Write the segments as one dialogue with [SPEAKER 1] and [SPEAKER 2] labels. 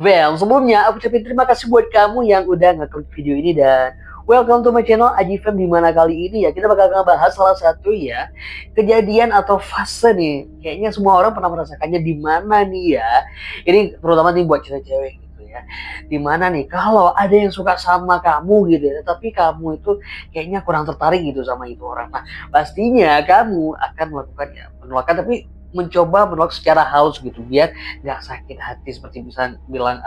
[SPEAKER 1] Well, sebelumnya aku ucapin terima kasih buat kamu yang udah ngeklik video ini dan welcome to my channel Aji Fem, di mana kali ini ya kita bakal ngebahas salah satu ya kejadian atau fase nih. Kayaknya semua orang pernah merasakannya, di mana nih ya. Ini terutama nih buat cewek-cewek gitu ya. Di mana nih kalau ada yang suka sama kamu gitu ya, tapi kamu itu kayaknya kurang tertarik gitu sama itu orang. Nah, pastinya kamu akan melakukan ya penolakan, tapi mencoba menolak secara halus gitu biar nggak sakit hati, seperti bisa bilang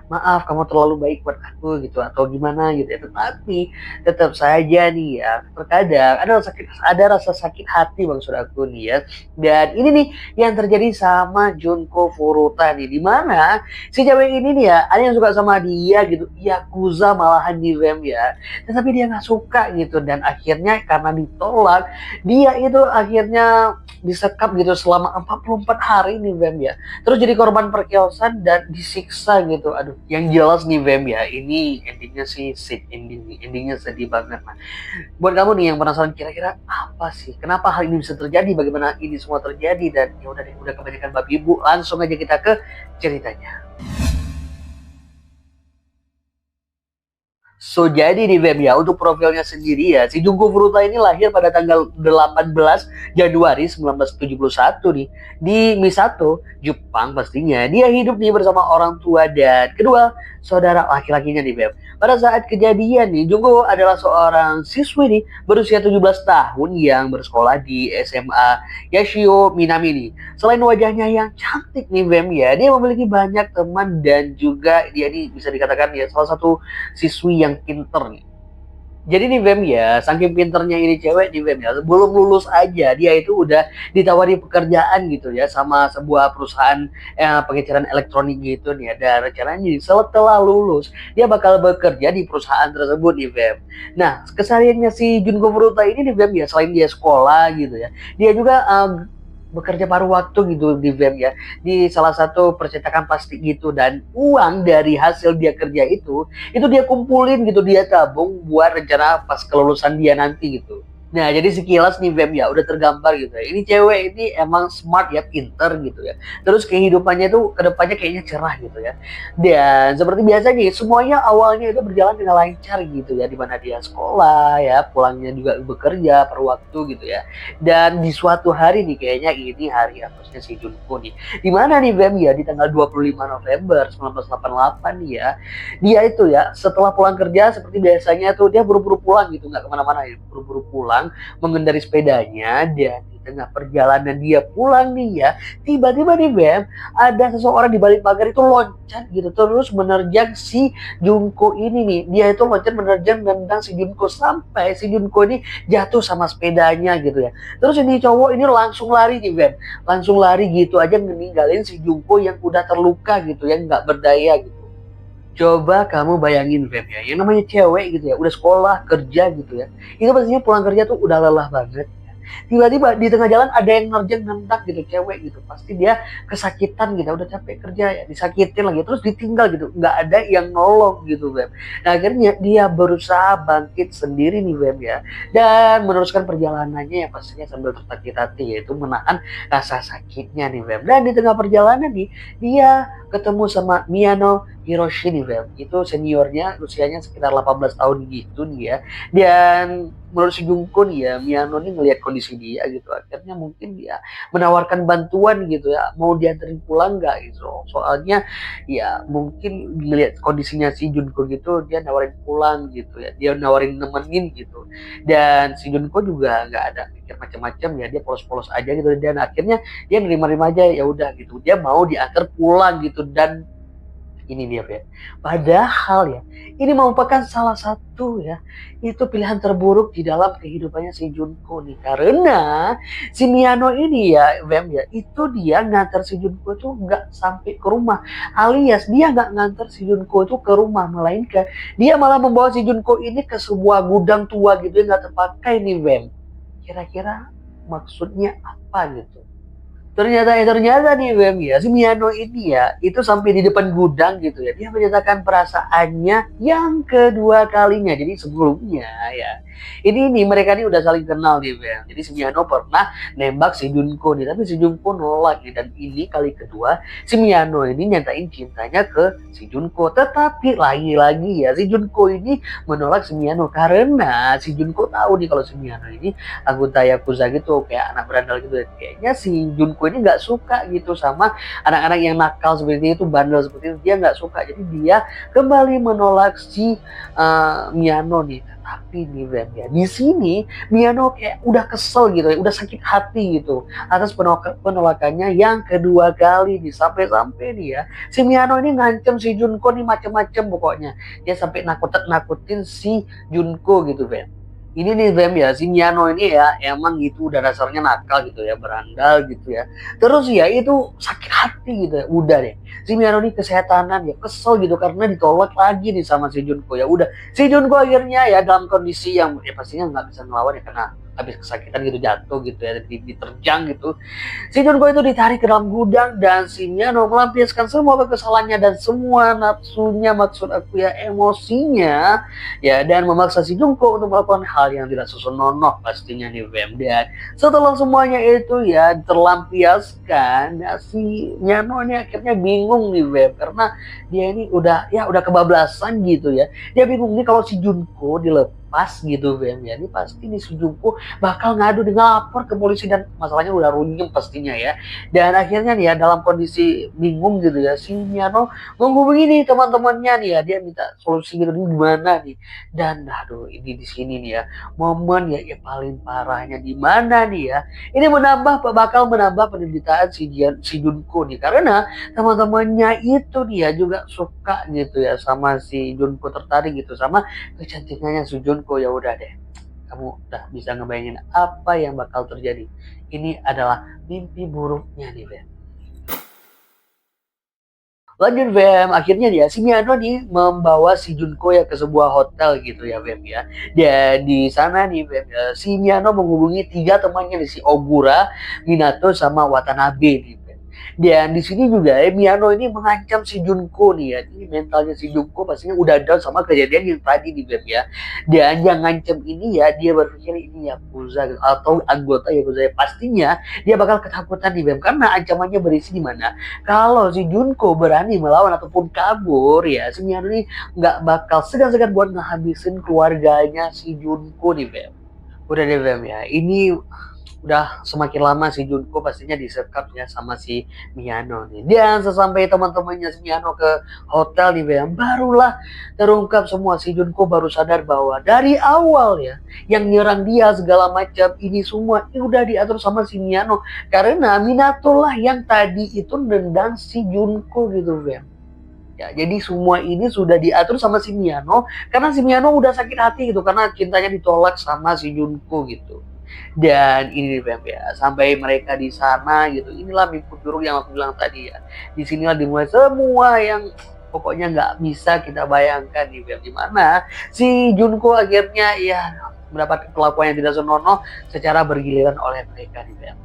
[SPEAKER 1] maaf kamu terlalu baik buat aku gitu atau gimana gitu ya. Tetapi tetap saja nih ya terkadang ada rasa sakit hati maksud aku nih ya. Dan ini nih yang terjadi sama Junko Furuta nih, dimana si cewek ini nih ya ada yang suka sama dia gitu, yakuza malahan di Vem ya, tetapi dia nggak suka gitu. Dan akhirnya karena ditolak, dia itu akhirnya disekap gitu selama 44 hari nih Bem ya. Terus jadi korban perkosaan dan disiksa gitu. Aduh, yang jelas nih Bem ya, ini endingnya sih sad ending nih. Endingnya sedih banget. Nah, buat kamu nih yang penasaran kira-kira apa sih? Kenapa hal ini bisa terjadi? Bagaimana ini semua terjadi? Dan ya udah deh, udah kebanyakan babi ibu, langsung aja kita ke ceritanya. So, jadi di web ya, untuk profilnya sendiri ya, si Jungko Furuta ini lahir pada tanggal 18 Januari 1971 nih, di Misato, Jepang pastinya. Dia hidup nih bersama orang tua dan kedua saudara laki-lakinya di web. Pada saat kejadian nih, Jungko adalah seorang siswi nih, berusia 17 tahun yang bersekolah di SMA Yashio Minami nih. Selain wajahnya yang cantik nih Bem ya, dia memiliki banyak teman dan juga dia ini bisa dikatakan ya salah satu siswi yang pinter nih. Jadi nih Bem ya, saking pinternya ini cewek nih Bem ya, belum lulus aja dia itu udah ditawari pekerjaan gitu ya sama sebuah perusahaan pengeceran elektronik gitu nih ya. Dan rencananya setelah lulus dia bakal bekerja di perusahaan tersebut nih Bem. Nah, kesehariannya si Junko Furuta ini nih Bem ya, selain dia sekolah gitu ya, dia juga bekerja paruh waktu gitu di BEM ya, di salah satu percetakan plastik gitu. Dan uang dari hasil dia kerja itu dia kumpulin gitu, dia tabung buat rencana pas kelulusan dia nanti gitu. Nah, jadi sekilas nih Bem ya udah tergambar gitu ya. Ini cewek ini emang smart ya, pinter gitu ya. Terus kehidupannya itu kedepannya kayaknya cerah gitu ya. Dan seperti biasanya semuanya awalnya itu berjalan dengan lancar gitu ya, dimana dia sekolah ya, pulangnya juga bekerja per waktu gitu ya. Dan di suatu hari nih, kayaknya ini hari hapusnya si Junko nih. Di mana nih Bem ya, di tanggal 25 November 1988 nih ya. Dia itu ya setelah pulang kerja seperti biasanya tuh dia buru-buru pulang gitu, nggak kemana-mana ya, buru-buru pulang mengendari sepedanya. Dan di tengah perjalanan dia pulang nih ya, tiba-tiba nih Bem, ada seseorang di balik pagar itu loncat gitu terus menerjang si Junko ini nih. Dia itu loncat menerjang nendang si Junko sampai si Junko ini jatuh sama sepedanya gitu ya. Terus ini cowok ini langsung lari nih Bem, langsung lari gitu aja meninggalin si Junko yang udah terluka gitu, yang nggak berdaya gitu. Coba kamu bayangin Feb ya, yang namanya cewek gitu ya, udah sekolah, kerja gitu ya. Itu pastinya pulang kerja tuh udah lelah banget. Tiba-tiba di tengah jalan ada yang nerjang nentak gitu, cewek gitu. Pasti dia kesakitan gitu, udah capek kerja ya, disakitin lagi. Terus ditinggal gitu, nggak ada yang nolong gitu Feb. Nah, akhirnya dia berusaha bangkit sendiri nih Feb ya. Dan meneruskan perjalanannya yang pastinya sambil tertatih-tatih, yaitu menahan rasa sakitnya nih Feb. Dan di tengah perjalanan nih, dia ketemu sama Miyano Hiroshi nih Bel. Itu seniornya, usianya sekitar 18 tahun gitu nih ya. Dan menurut si Jungko nih ya, Miyano nih ngelihat kondisi dia gitu, akhirnya mungkin dia menawarkan bantuan gitu ya, mau dianterin pulang nggak gitu. Soalnya ya mungkin ngelihat kondisinya si Junko gitu, dia nawarin pulang gitu ya, dia nawarin nemenin gitu. Dan si Junko juga nggak ada mikir macam-macam ya, dia polos-polos aja gitu. Dan akhirnya dia nerima-nerima aja, ya udah gitu, dia mau diantar pulang gitu. Dan ini dia ya, padahal ya ini merupakan salah satu ya itu pilihan terburuk di dalam kehidupannya si Junko nih, karena si Miyano ini ya Bem ya, itu dia ngantar si Junko itu nggak sampai ke rumah, alias dia nggak ngantar si Junko itu ke rumah, melainkan dia malah membawa si Junko ini ke sebuah gudang tua gitu yang nggak terpakai nih Bem. Kira-kira maksudnya apa gitu? Ternyata nih Wem ya, si Miano ini ya, itu sampai di depan gudang gitu ya, dia menyatakan perasaannya yang kedua kalinya. Jadi sebelumnya ya, ini nih mereka nih udah saling kenal nih Wem. Jadi si Miano pernah nembak si Junko nih, tapi si Junko nolak nih. Dan ini kali kedua si Miano ini nyatain cintanya ke si Junko. Tetapi lagi-lagi ya, si Junko ini menolak si Miano karena si Junko tahu nih kalau si Miano ini anggota Yakuza gitu, kayak anak berandal gitu. Kayaknya si Junko ini nggak suka gitu sama anak-anak yang nakal seperti itu, bandel seperti itu, dia nggak suka. Jadi dia kembali menolak si Miyano nih. Tapi nih Ben ya, di sini Miyano kayak udah kesel gitu ya, udah sakit hati gitu atas penolakannya yang kedua kali nih. Sampai-sampai nih ya, si Miyano ini ngancem si Junko nih macem-macem pokoknya. Dia sampai nakutin si Junko gitu Ben. Ini nih Bem ya, si Miano ini ya emang gitu udah dasarnya nakal gitu ya, berandal gitu ya. Terus ya itu sakit hati gitu ya, udah deh. Si Miano ini kesehatanan ya, kesel gitu karena ditolak lagi nih sama si Junko. Ya udah, si Junko akhirnya ya dalam kondisi yang ya pastinya nggak bisa ngelawan ya karena habis kesakitan gitu, jatuh gitu ya, diterjang gitu. Si Junko itu ditarik ke dalam gudang dan si Miano melampiaskan semua kekesalannya dan semua nafsunya, maksud aku ya emosinya ya, dan memaksa si Junko untuk melakukan hal yang tidak senonoh pastinya nih Bem. Dan setelah semuanya itu ya terlampiaskan ya, si Miano ini akhirnya bingung nih Bem, karena dia ini udah kebablasan gitu ya. Dia bingung nih kalau si Junko dilepas gitu Bem ya, ini pasti nih si Junko bakal ngadu dengan lapor ke polisi dan masalahnya udah runyem pastinya ya. Dan akhirnya nih ya dalam kondisi bingung gitu ya, si Miano menghubungi nih teman-temannya nih ya, dia minta solusi gitu nih gimana nih. Dan aduh ini di sini nih ya momen ya paling parahnya di mana nih ya, ini bakal menambah penderitaan si Junko nih, karena teman-temannya itu dia juga suka gitu ya sama si Junko, tertarik gitu sama kecantikannya si Junko. Ya udah deh, kamu udah bisa ngebayangin apa yang bakal terjadi. Ini adalah mimpi buruknya nih Ben. Lanjut Bem, akhirnya dia si Miyano nih membawa si Junko ya ke sebuah hotel gitu ya Bem ya. Dan di sana nih Bem ya, si Miyano menghubungi tiga temannya nih, si Ogura, Minato sama Watanabe nih Bem. Dan di sini juga Miyano ini mengancam si Junko nih ya. Ini mentalnya si Junko pastinya udah down sama kejadian yang tadi nih Bem ya. Dan yang ngancam ini ya dia berpikir ini Yakuza gitu, atau anggota Yakuza ya. Pastinya dia bakal ketakutan nih Bem, karena ancamannya berisi di mana kalau si Junko berani melawan ataupun kabur ya, si Miyano ini nggak bakal segan-segan buat ngehabisin keluarganya si Junko nih Bem. Udah deh Bem ya, ini udah semakin lama si Junko pastinya disekap ya sama si Miyano nih. Dan sesampai teman-temannya si Miyano ke hotel nih Bem, barulah terungkap semua. Si Junko baru sadar bahwa dari awal ya yang nyerang dia segala macam ini semua ini udah diatur sama si Miyano, karena Minato lah yang tadi itu nendang si Junko gitu Bem. Ya, jadi semua ini sudah diatur sama si Miyano karena si Miyano udah sakit hati gitu karena cintanya ditolak sama si Junko gitu. Dan ini Bem ya, sampai mereka di sana gitu, inilah mimpi buruk yang aku bilang tadi ya. Di sinilah dimulai semua yang pokoknya nggak bisa kita bayangkan nih Bem, dimana si Junko akhirnya ya mendapat perlakuan yang tidak senonoh secara bergiliran oleh mereka nih Bem.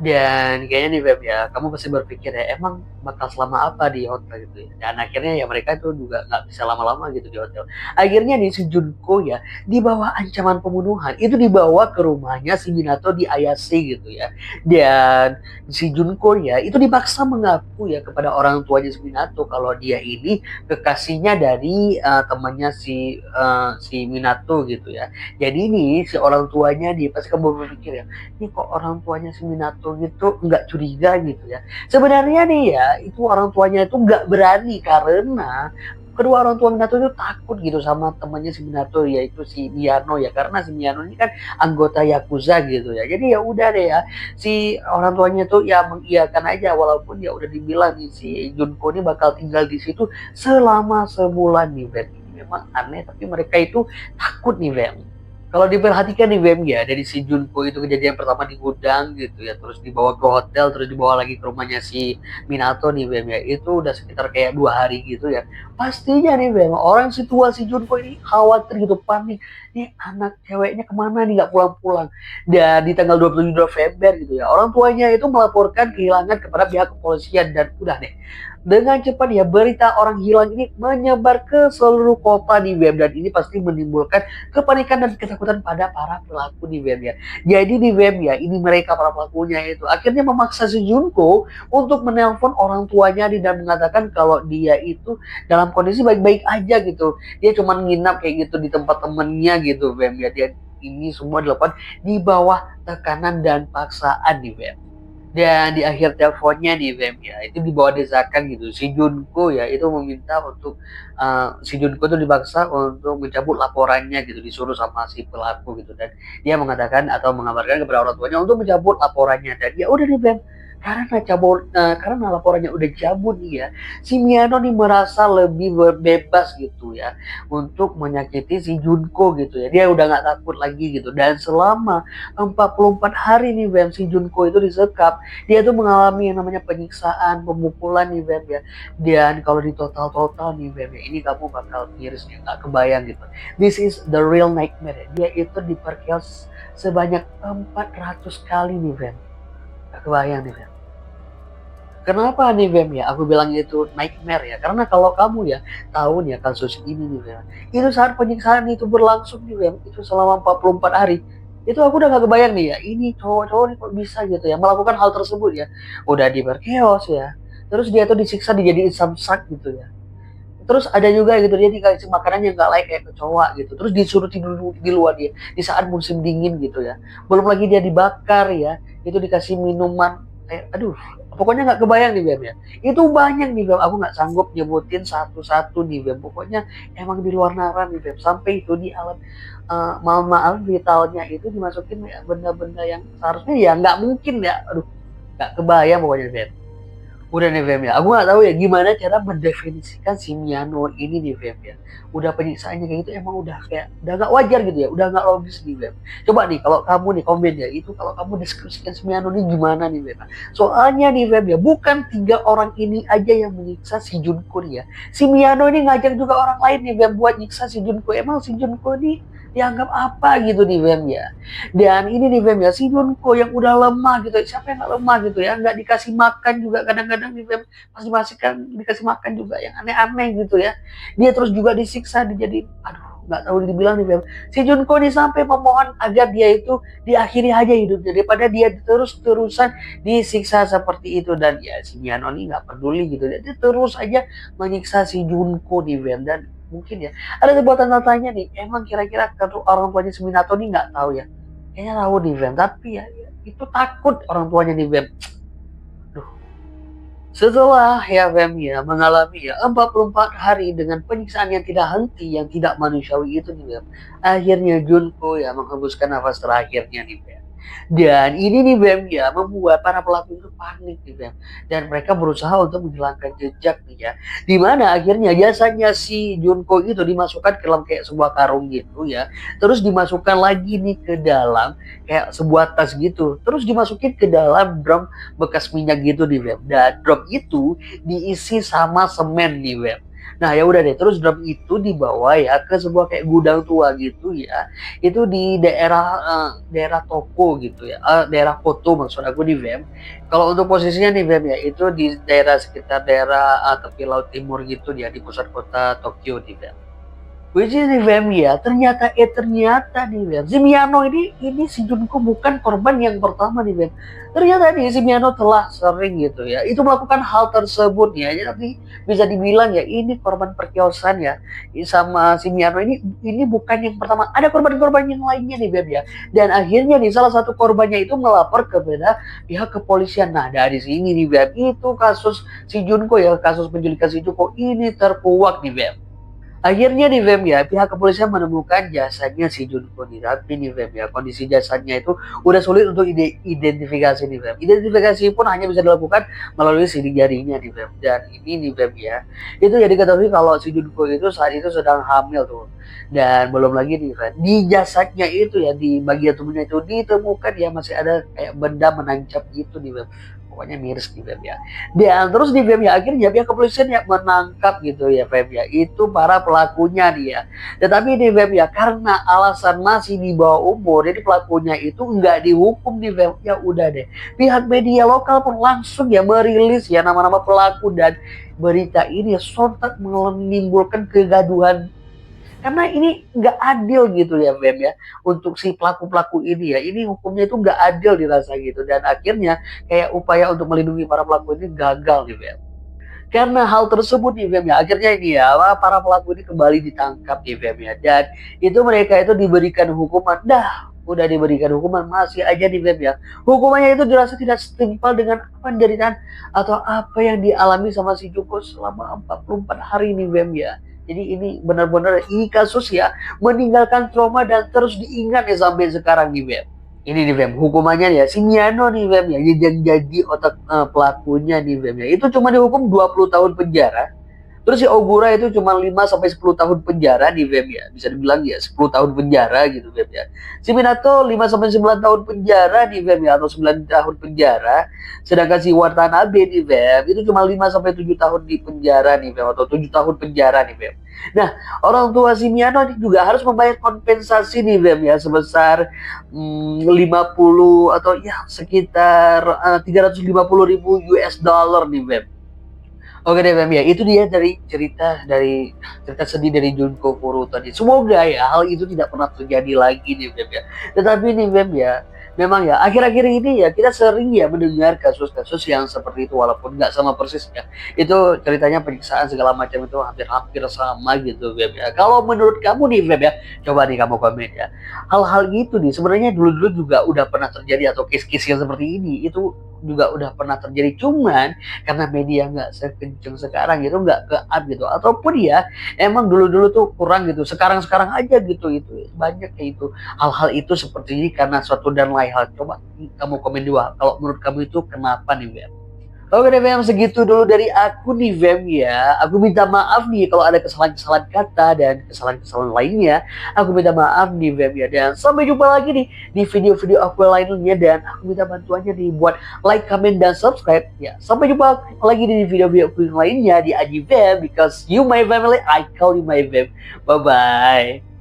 [SPEAKER 1] Dan kayaknya nih Beb ya, kamu pasti berpikir ya emang bakal selama apa di hotel gitu ya. Dan akhirnya ya mereka itu juga nggak bisa lama-lama gitu di hotel. Akhirnya nih si Junko ya di bawah ancaman pembunuhan itu dibawa ke rumahnya si Minato di Ayase gitu ya. Dan si Junko ya itu dipaksa mengaku ya kepada orang tuanya si Minato kalau dia ini kekasihnya dari temannya si Minato gitu ya. Jadi ini si orang tuanya dia pasti kamu berpikir ya, ini kok orang tuanya si Minato gitu nggak curiga gitu ya. Sebenarnya nih ya itu orang tuanya itu nggak berani karena kedua orang tua Minato itu takut gitu sama temannya si Minato, yaitu si Miyano ya, karena si Miyano ini kan anggota Yakuza gitu ya. Jadi ya udah deh ya, si orang tuanya tuh ya mengiyakan aja walaupun ya udah dibilang nih si Junko ini bakal tinggal di situ selama sebulan nih Ben. Ini memang aneh tapi mereka itu takut nih Ben. Kalau diperhatikan nih Bem ya, dari si Junko itu kejadian pertama di gudang gitu ya, terus dibawa ke hotel, terus dibawa lagi ke rumahnya si Minato nih Bem ya, itu udah sekitar kayak 2 hari gitu ya. Pastinya nih Bem, orang si tua si Junko ini khawatir gitu, panik. Nih anak ceweknya kemana nih, nggak pulang-pulang. Dan di tanggal 27 November gitu ya, orang tuanya itu melaporkan kehilangan kepada pihak kepolisian dan udah deh. Dengan cepat ya berita orang hilang ini menyebar ke seluruh kota di web dan ini pasti menimbulkan kepanikan dan ketakutan pada para pelaku di web ya. Jadi di web ya, ini mereka para pelakunya itu akhirnya memaksa si Junko untuk menelpon orang tuanya dan mengatakan kalau dia itu dalam kondisi baik-baik aja gitu. Dia cuma nginap kayak gitu di tempat temennya gitu web ya. Dia ini semua dilakukan di bawah tekanan dan paksaan di web. Dan di akhir teleponnya di Vem ya, itu dibawa desakan gitu. Si Junko ya itu meminta untuk si Junko itu dipaksa untuk mencabut laporannya gitu, disuruh sama si pelaku gitu dan dia mengatakan atau mengabarkan kepada orang tuanya untuk mencabut laporannya dan ya udah nih Vem, karena laporannya udah cabut nih ya, si Miano nih merasa lebih bebas gitu ya untuk menyakiti si Junko gitu ya. Dia udah nggak takut lagi gitu dan selama 44 hari nih Bem, si Junko itu disekap, dia tuh mengalami yang namanya penyiksaan, pemukulan nih Bem ya. Dan kalau di total-total nih Bem ya, ini kamu bakal miris nih, nggak kebayang gitu. This is the real nightmare ya. Dia itu diperkios sebanyak 400 kali nih Bem. Nggak kebayang nih Bem. Kenapa nih Bem ya? Aku bilang itu nightmare ya. Karena kalau kamu ya tahu nih ya kasus ini nih Bem. Itu saat penyiksaan itu berlangsung nih Bem. Itu selama 44 hari. Itu aku udah gak kebayang nih ya. Ini cowok-cowok nih kok bisa gitu ya. Melakukan hal tersebut ya. Udah diberkeos ya. Terus dia tuh disiksa dijadiin samsak gitu ya. Terus ada juga gitu dia dikasih makanan yang gak layak kayak kecoa gitu. Terus disuruh tidur di luar dia di saat musim dingin gitu ya. Belum lagi dia dibakar ya. Itu dikasih minuman aduh, pokoknya nggak kebayang nih Bem ya. Itu banyak nih Bem, aku nggak sanggup nyebutin satu-satu nih Bem. Pokoknya emang di luar nalar nih Bem. Sampai itu di alat alat vitalnya itu dimasukin ya, benda-benda yang seharusnya ya nggak mungkin ya. Aduh, nggak kebayang pokoknya Bem. Udah nih Fem ya, aku nggak tahu ya gimana cara mendefinisikan si Myanmar ini nih Fem ya. Udah penyiksaannya kayak gitu emang udah kayak udah nggak wajar gitu ya, udah nggak logis nih Fem. Coba nih kalau kamu nih komen ya, itu kalau kamu deskripsikan si Myanmar ini gimana nih Fem? Soalnya nih Fem ya, bukan 3 orang ini aja yang menyiksa si Junko ya. Si Myanmar ini ngajak juga orang lain nih Fem buat nyiksa si Junko. Emang si Junko ini dianggap apa gitu nih Fem ya. Dan ini nih Fem ya, si Junko yang udah lemah gitu, siapa yang gak lemah gitu ya, nggak dikasih makan juga kadang-kadang nih Fem, masih kan dikasih makan juga yang aneh-aneh gitu ya. Dia terus juga disiksa, dijadi, aduh nggak tahu dibilang nih Fem. Si Junko nih sampai memohon agar dia itu diakhiri aja hidupnya daripada dia terus-terusan disiksa seperti itu dan ya si Miano nih nggak peduli gitu, dia terus aja menyiksa si Junko nih Fem dan mungkin ya ada sebuah tanda tanya nih, emang kira-kira orang tuanya si Minato nih nggak tahu ya, kayaknya tahu nih Bem, tapi ya itu takut orang tuanya nih Bem. Duh. Setelah ya Bem ya mengalami ya 44 hari dengan penyiksaan yang tidak henti, yang tidak manusiawi itu nih Bem, akhirnya Junko ya menghembuskan nafas terakhirnya nih Bem. Dan ini nih Bem ya membuat para pelaku itu panik nih Bem. Dan mereka berusaha untuk menghilangkan jejak nih ya. Dimana akhirnya jasanya si Junko itu dimasukkan ke dalam kayak sebuah karung gitu ya. Terus dimasukkan lagi nih ke dalam kayak sebuah tas gitu. Terus dimasukin ke dalam drum bekas minyak gitu nih Bem. Dan drum itu diisi sama semen nih Bem. Nah ya udah deh, terus drum itu dibawa ya ke sebuah kayak gudang tua gitu ya. Itu di daerah toko gitu ya, daerah Koto maksud aku di Bem. Kalau untuk posisinya nih Bem ya, itu di daerah sekitar daerah tepi laut timur gitu dia di pusat kota Tokyo di Bem. Which is nih Bem ya, ternyata nih Bem, si Miyano ini si Junko bukan korban yang pertama nih Bem. Ternyata nih si Miyano telah sering gitu ya, itu melakukan hal tersebut ya, tapi bisa dibilang ya ini korban perkiosan ya, sama si Miyano ini bukan yang pertama, ada korban-korban yang lainnya nih Bem ya. Dan akhirnya nih salah satu korbannya itu melapor kepada pihak kepolisian. Nah dari sini nih Bem, itu kasus si Junko ya, kasus penculikan si Junko ini terkuak nih Bem. Akhirnya nih Feb ya, pihak kepolisian menemukan jasadnya si Junko nih. Tapi nih Feb ya, kondisi jasadnya itu udah sulit untuk identifikasi nih Feb. Identifikasi pun hanya bisa dilakukan melalui sidik jarinya nih Feb. Dan ini nih Feb ya, itu ya diketahui kalau si Junko itu saat itu sedang hamil tuh. Dan belum lagi nih Feb, di jasadnya itu ya, di bagian tubuhnya itu ditemukan ya masih ada kayak benda menancap gitu nih Feb. Pokoknya miris nih Feb ya. Dan terus di film ya akhirnya pihak kepolisian yang menangkap gitu ya Feb ya, itu para pelakunya dia. Tetapi di Feb ya karena alasan masih di bawah umur, jadi pelakunya itu nggak dihukum di Feb. Ya udah deh, pihak media lokal pun langsung ya merilis ya nama-nama pelaku, dan berita ini sontak menimbulkan kegaduhan karena ini nggak adil gitu ya Bem ya, untuk si pelaku-pelaku ini ya, ini hukumnya itu nggak adil dirasa gitu, dan akhirnya kayak upaya untuk melindungi para pelaku ini gagal nih Bem. Karena hal tersebut nih Bem ya, akhirnya ini ya para pelaku ini kembali ditangkap nih Bem ya, dan itu mereka itu diberikan hukuman. Udah diberikan hukuman masih aja nih Bem ya, hukumannya itu dirasa tidak setimpal dengan penderitaan atau apa yang dialami sama si Joko selama 44 hari nih Bem ya. Jadi ini benar-benar ini kasus ya meninggalkan trauma dan terus diingat ya sampai sekarang nih Bem. Ini nih Bem, hukumannya ya si Miano nih Bem ya, yang jadi otak pelakunya nih Bem ya, itu cuma dihukum 20 tahun penjara. Terus si Ogura itu cuma 5 sampai 10 tahun penjara di Bem ya. Bisa dibilang ya 10 tahun penjara gitu Bem ya. Si Minato 5 sampai 9 tahun penjara di Bem ya, atau 9 tahun penjara. Sedangkan si Watanabe di Bem itu cuma 5 sampai 7 tahun di penjara nih Bem, atau 7 tahun penjara nih Bem. Nah, orang tua si Miyano juga harus membayar kompensasi nih Bem ya sebesar 50 atau ya sekitar 350.000 US dollar nih Bem. Oke deh Bem ya, itu dia dari cerita sedih dari Junko Furuta tadi. Semoga ya hal itu tidak pernah terjadi lagi nih Bem ya. Tetapi nih Bem ya, memang ya akhir-akhir ini ya kita sering ya mendengar kasus-kasus yang seperti itu, walaupun nggak sama persis ya. Itu ceritanya penyiksaan segala macam itu hampir-hampir sama gitu Bem ya. Kalau menurut kamu nih Bem ya, coba nih kamu komen ya. Hal-hal gitu nih sebenarnya dulu-dulu juga udah pernah terjadi, atau case-case yang seperti ini itu juga udah pernah terjadi, cuman karena media nggak sekencang sekarang gitu, nggak ke up gitu, ataupun ya emang dulu-dulu tuh kurang gitu, sekarang-sekarang aja gitu, itu banyak kayak itu hal-hal itu seperti ini karena suatu dan lain hal. Coba kamu komen juga kalau menurut kamu itu kenapa nih Bem. Oke deh Bem, segitu dulu dari aku nih Bem ya. Aku minta maaf nih kalau ada kesalahan-kesalahan kata dan kesalahan-kesalahan lainnya. Aku minta maaf nih Bem ya. Dan sampai jumpa lagi nih di video-video aku lainnya. Dan aku minta bantuannya nih buat like, comment, dan subscribe ya. Sampai jumpa lagi di video-video aku lainnya di Aji Bem. Because you my family, I call you my Bem. Bye-bye.